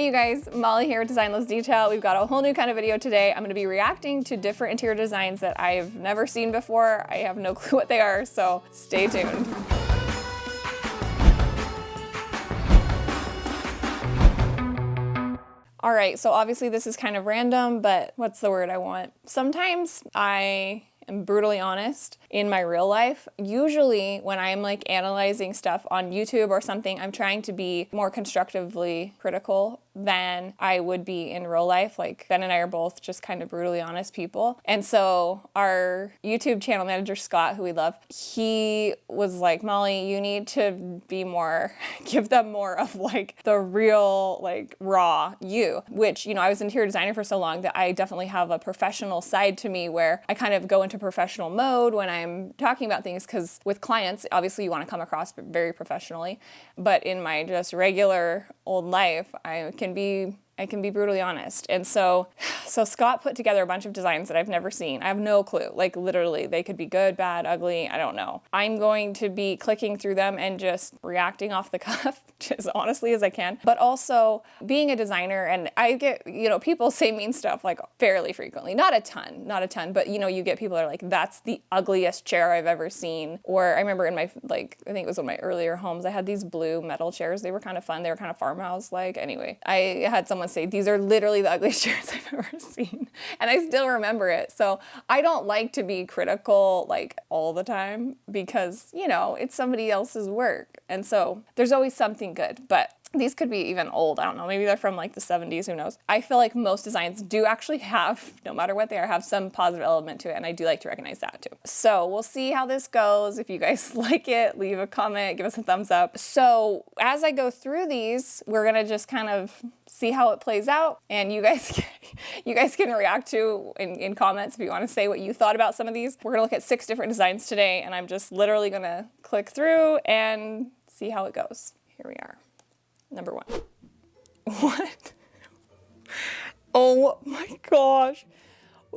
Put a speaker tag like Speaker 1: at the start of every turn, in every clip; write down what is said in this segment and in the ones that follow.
Speaker 1: you guys, Molly here with Design Loves Detail. We've got a whole new kind of video today. I'm gonna be reacting to different interior designs that I've never seen before. I have no clue what they are, so stay tuned. All right, so obviously this is kind of random, but what's the word I want? Sometimes I am brutally honest in my real life. Usually when I'm like analyzing stuff on YouTube or something, I'm trying to be more constructively critical than I would be in real life. Like Ben and I are both just kind of brutally honest people. And so our YouTube channel manager, Scott, who we love, he was like, Molly, you need to be more, give them more of like the real, like raw you, which, you know, I was an interior designer for so long that I definitely have a professional side to me where I kind of go into professional mode when I'm talking about things, because with clients, obviously you want to come across very professionally, but in my just regular old life, I can be brutally honest. And so Scott put together a bunch of designs that I've never seen. I have no clue. Like literally, they could be good, bad, ugly, I don't know. I'm going to be clicking through them and just reacting off the cuff as honestly as I can. But also being a designer, and I get, you know, people say mean stuff like fairly frequently. Not a ton, but you know, you get people that are like, that's the ugliest chair I've ever seen. Or I remember in my, like, I think it was one of my earlier homes, I had these blue metal chairs. They were kind of fun. They were kind of farmhouse-like. Anyway, I had someone say, these are literally the ugliest chairs I've ever seen. And I still remember it. So I don't like to be critical like all the time because, you know, it's somebody else's work. And so there's always something good, but these could be even old. I don't know. Maybe they're from like the 70s. Who knows? I feel like most designs do actually have, no matter what they are, have some positive element to it. And I do like to recognize that too. So we'll see how this goes. If you guys like it, leave a comment, give us a thumbs up. So as I go through these, we're going to just kind of see how it plays out. And you guys can react to in comments if you want to say what you thought about some of these. We're going to look at 6 different designs today. And I'm just literally going to click through and see how it goes. Here we are. Number 1. What? Oh my gosh.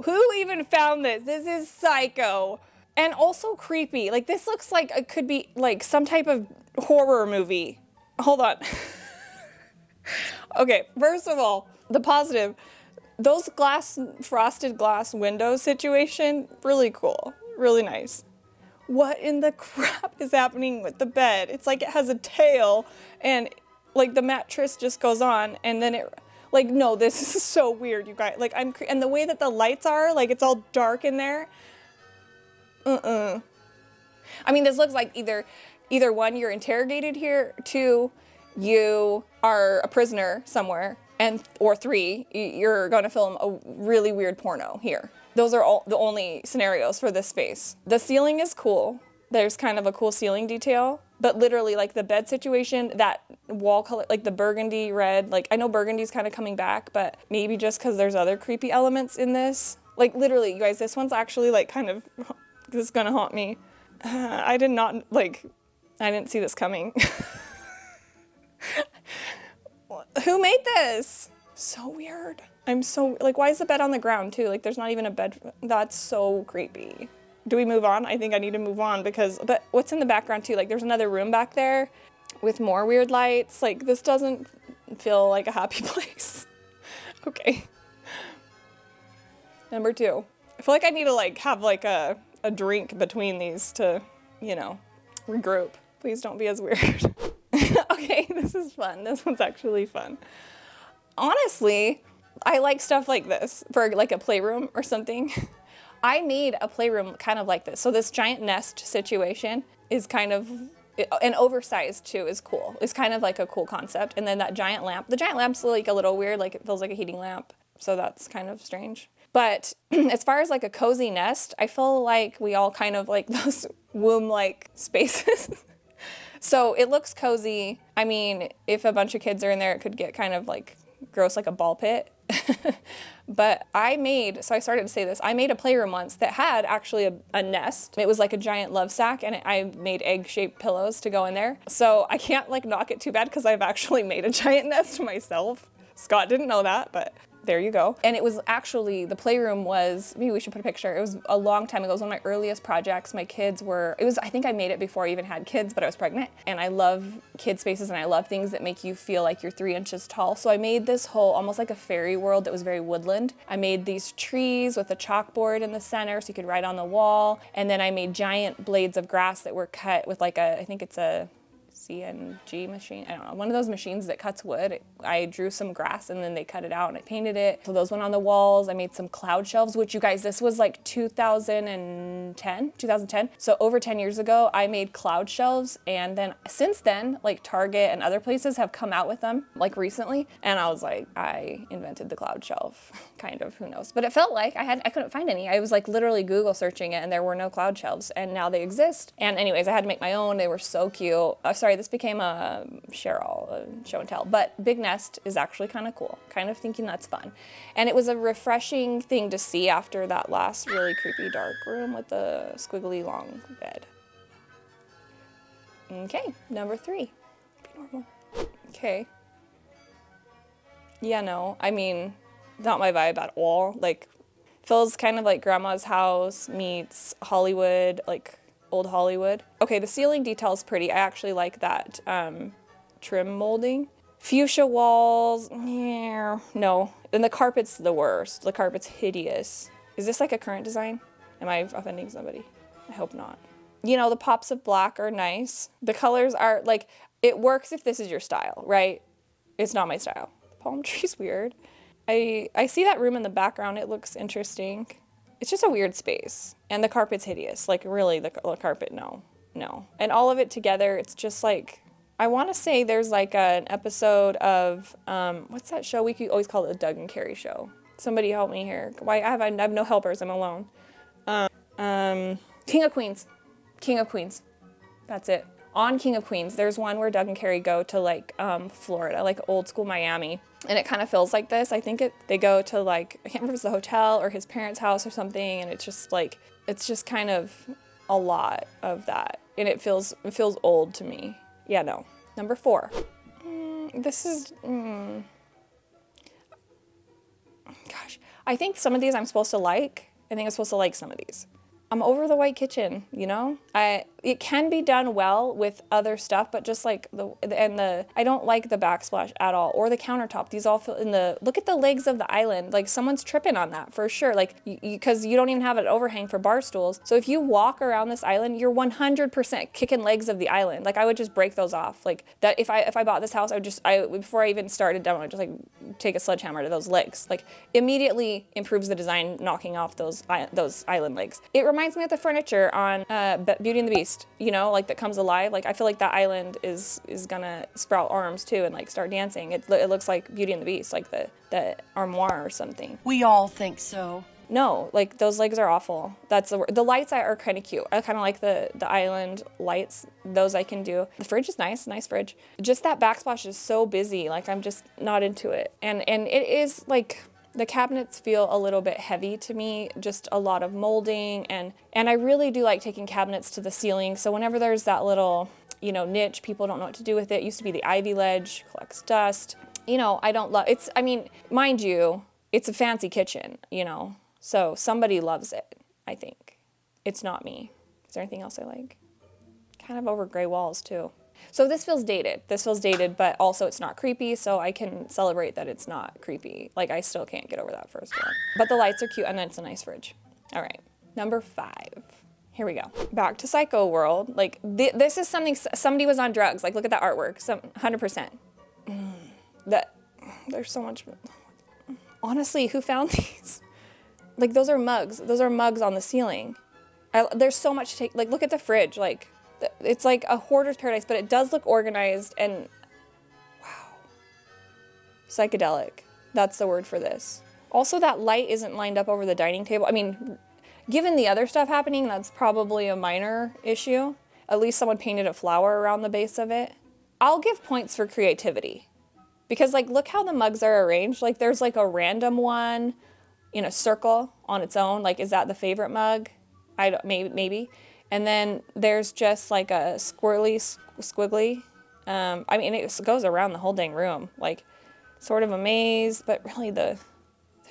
Speaker 1: Who even found this? This is psycho. And also creepy. Like this looks like it could be like some type of horror movie. Hold on. Okay, first of all, the positive. Those frosted glass window situation, really cool. Really nice. What in the crap is happening with the bed? It's like it has a tail and like the mattress just goes on and then it, like, no, this is so weird, you guys. Like and the way that the lights are, like it's all dark in there. I mean, this looks like either 1, you're interrogated here, 2, you are a prisoner somewhere, or 3, you're going to film a really weird porno here. Those are all the only scenarios for this space. The ceiling is cool. There's kind of a cool ceiling detail, but literally like the bed situation, that wall color, like the burgundy red, like I know burgundy's kind of coming back, but maybe just because there's other creepy elements in this. Like literally, you guys, this one's actually like kind of, this is gonna haunt me. I didn't see this coming. Who made this? So weird. I'm so, like, why is the bed on the ground too? Like there's not even a bed. That's so creepy. Do we move on? I think I need to move on but what's in the background too? Like there's another room back there with more weird lights. Like this doesn't feel like a happy place. Okay. Number 2. I feel like I need to like have like a drink between these to, you know, regroup. Please don't be as weird. Okay, this is fun. This one's actually fun. Honestly, I like stuff like this for like a playroom or something. I made a playroom kind of like this. So this giant nest situation is kind of, and oversized too is cool. It's kind of like a cool concept. And then that giant lamp, the giant lamp's like a little weird, like it feels like a heating lamp. So that's kind of strange. But as far as like a cozy nest, I feel like we all kind of like those womb-like spaces. So it looks cozy. I mean, if a bunch of kids are in there, it could get kind of like gross, like a ball pit. But so I started to say this, I made a playroom once that had actually a nest. It was like a giant love sack, and I made egg-shaped pillows to go in there. So I can't like knock it too bad because I've actually made a giant nest myself. Scott didn't know that, but There you go. And it was actually, the playroom was, maybe we should put a picture. It was a long time ago. It was one of my earliest projects. My kids were, I think I made it before I even had kids, but I was pregnant. And I love kid spaces and I love things that make you feel like you're 3 inches tall. So I made this whole, almost like a fairy world that was very woodland. I made these trees with a chalkboard in the center so you could write on the wall. And then I made giant blades of grass that were cut with like I think it's a CNG machine, I don't know, one of those machines that cuts wood. I drew some grass and then they cut it out and I painted it. So those went on the walls. I made some cloud shelves, which you guys, this was like 2010. So over 10 years ago, I made cloud shelves. And then since then, like Target and other places have come out with them like recently. And I was like, I invented the cloud shelf, kind of, who knows. But it felt like I couldn't find any. I was like literally Google searching it and there were no cloud shelves and now they exist. And anyways, I had to make my own. They were so cute. Sorry, this became a Cheryl show and tell, but Big Nest is actually kind of cool. Kind of thinking that's fun. And it was a refreshing thing to see after that last really creepy dark room with the squiggly long bed. Okay, number 3. Be normal. Okay. Yeah, no, I mean, not my vibe at all. Like, feels kind of like grandma's house meets Hollywood, like old Hollywood. Okay, the ceiling detail is pretty. I actually like that trim molding. Fuchsia walls, yeah, no. And the carpet's the worst. The carpet's hideous. Is this like a current design? Am I offending somebody? I hope not. You know, the pops of black are nice. The colors are like, it works if this is your style, right? It's not my style. The palm tree's weird. I see that room in the background. It looks interesting. It's just a weird space. And the carpet's hideous. Like, really, the carpet, no. And all of it together, it's just like, I want to say there's like an episode of, what's that show? We could always call it the Doug and Carrie show. Somebody help me here. Why I have no helpers. I'm alone. King of Queens. That's it. On King of Queens, there's one where Doug and Carrie go to like Florida, like old school Miami. And it kind of feels like this. I think they go to like, I can't remember if it's the hotel or his parents' house or something. And it's just like, it's just kind of a lot of that. And it feels old to me. Yeah, no. Number 4. This is, gosh. I think some of these I'm supposed to like. I think I'm supposed to like some of these. I'm over the white kitchen, you know? It can be done well with other stuff, but just like I don't like the backsplash at all, or the countertop. These all feel look at the legs of the island. Like someone's tripping on that for sure. Like, because you don't even have an overhang for bar stools. So if you walk around this island, you're 100% kicking legs of the island. Like I would just break those off. Like that, if I bought this house, before I even started demo, I'd just like take a sledgehammer to those legs. Like immediately improves the design, knocking off those island legs. It reminds me of the furniture on Beauty and the Beast. You know, like that comes alive. Like I feel like that island is gonna sprout arms too and like start dancing. It looks like Beauty and the Beast, like the armoire or something.
Speaker 2: We all think so.
Speaker 1: No, like those legs are awful. That's the word. The lights are kind of cute. I kind of like the island lights. Those I can do. The fridge is nice fridge. Just that backsplash is so busy. Like I'm just not into it. And it is like, the cabinets feel a little bit heavy to me, just a lot of molding, and I really do like taking cabinets to the ceiling. So whenever there's that little, you know, niche, people don't know what to do with it. It used to be the ivy ledge, collects dust. You know, I don't love, I mean, mind you, it's a fancy kitchen, you know, so somebody loves it, I think. It's not me. Is there anything else I like? Kind of over gray walls too. So this feels dated, but also it's not creepy, so I can celebrate that it's not creepy. Like, I still can't get over that first one. But the lights are cute, and then it's a nice fridge. All right, number 5. Here we go. Back to Psycho World. Like, this is something, somebody was on drugs. Like, look at that artwork, 100%. There's so much, honestly, who found these? Like, those are mugs on the ceiling. There's so much to take, like, look at the fridge, like, it's like a hoarder's paradise, but it does look organized and, wow, psychedelic. That's the word for this. Also, that light isn't lined up over the dining table. I mean, given the other stuff happening, that's probably a minor issue. At least someone painted a flower around the base of it. I'll give points for creativity because, like, look how the mugs are arranged. Like, there's like a random one in a circle on its own. Like, is that the favorite mug? Maybe. And then there's just like a squiggly. I mean, it goes around the whole dang room, like sort of a maze, but really the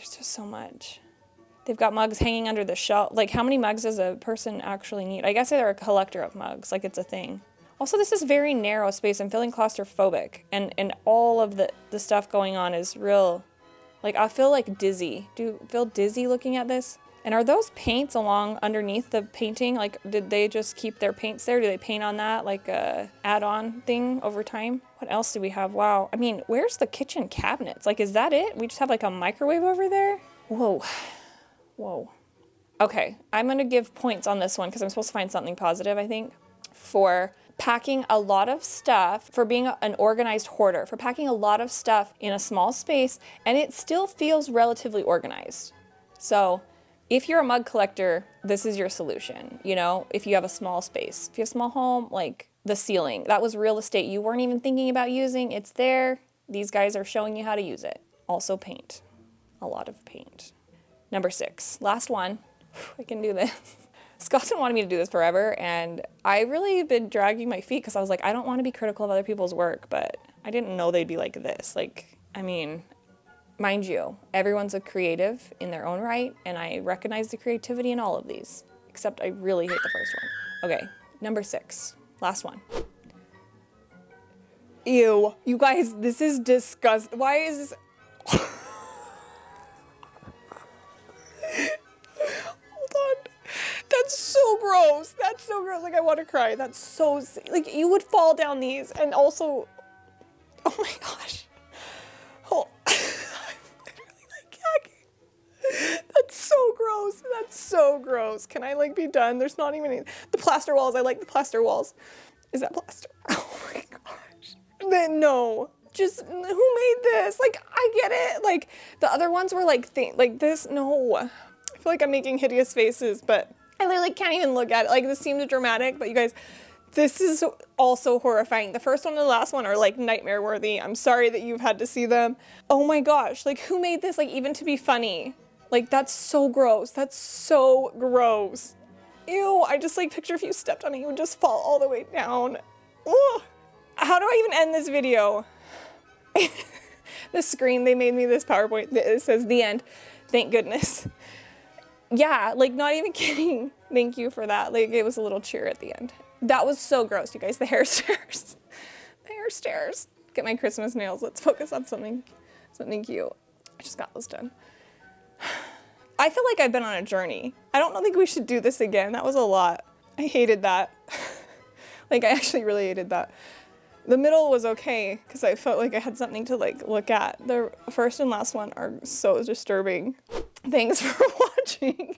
Speaker 1: There's just so much. They've got mugs hanging under the shelf. Like, how many mugs does a person actually need? I guess they're a collector of mugs, like it's a thing. Also, this is very narrow space. I'm feeling claustrophobic, and all of the stuff going on is real. Like, I feel like dizzy. Do you feel dizzy looking at this? And are those paints along underneath the painting? Like, did they just keep their paints there? Do they paint on that like a add-on thing over time? What else do we have? Wow. I mean, where's the kitchen cabinets? Like, is that it? We just have like a microwave over there? Whoa. Whoa. Okay, I'm gonna give points on this one because I'm supposed to find something positive, I think, for packing a lot of stuff, for being an organized hoarder, for packing a lot of stuff in a small space, and it still feels relatively organized. So if you're a mug collector, this is your solution. You know, if you have a small space, if you have a small home, like the ceiling, that was real estate you weren't even thinking about using. It's there. These guys are showing you how to use it. Also paint. A lot of paint. Number 6, last one. I can do this. Scott's been wanting me to do this forever, and I really have been dragging my feet because I was like, I don't want to be critical of other people's work, but I didn't know they'd be like this. Like, I mean, mind you, everyone's a creative in their own right, and I recognize the creativity in all of these, except I really hate the first one. Okay, number 6, last one. Ew, you guys, this is disgusting. Why is this? That's so gross. That's so gross. Like, I want to cry. That's so, like, you would fall down these. And also, oh my gosh. Oh, I'm literally like gagging. That's so gross. That's so gross. Can I, like, be done? There's not even any, the plaster walls. I like the plaster walls. Is that plaster? Oh my gosh. Then no. Just, who made this? Like, I get it. Like, the other ones were like this. No. I feel like I'm making hideous faces, but I literally can't even look at it. Like, this seemed dramatic, but you guys, this is also horrifying. The first one and the last one are like nightmare worthy. I'm sorry that you've had to see them. Oh my gosh, like, who made this, like, even to be funny? Like, that's so gross. That's so gross. Ew, I just, like, picture if you stepped on it, you would just fall all the way down. Ugh. How do I even end this video? The screen, they made me this PowerPoint. It says the end. Thank goodness. Yeah, like, not even kidding. Thank you for that. Like, it was a little cheer at the end. That was so gross, you guys. The hair stairs. The hair stairs. Get my Christmas nails. Let's focus on something cute. I just got those done. I feel like I've been on a journey. I don't think we should do this again. That was a lot. I hated that. Like, I actually really hated that. The middle was okay because I felt like I had something to, like, look at. The first and last one are so disturbing. Thanks for watching.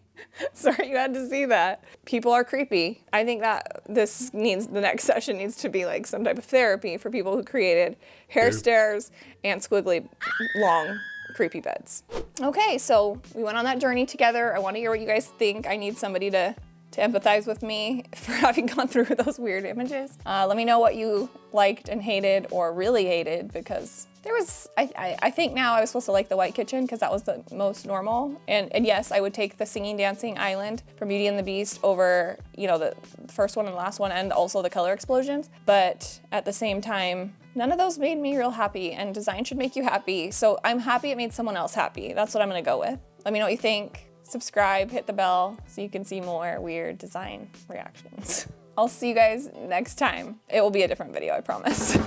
Speaker 1: Sorry you had to see that. People are creepy. I think that the next session needs to be like some type of therapy for people who created hair stairs and squiggly long creepy beds. Okay, so we went on that journey together. I want to hear what you guys think. I need somebody to empathize with me for having gone through those weird images. Let me know what you liked and hated or really hated, because there was, I think now I was supposed to like the white kitchen because that was the most normal. And yes, I would take the singing, dancing island from Beauty and the Beast over, you know, the first one and the last one, and also the color explosions. But at the same time, none of those made me real happy, and design should make you happy. So I'm happy it made someone else happy. That's what I'm gonna go with. Let me know what you think. Subscribe, hit the bell so you can see more weird design reactions. I'll see you guys next time. It will be a different video, I promise.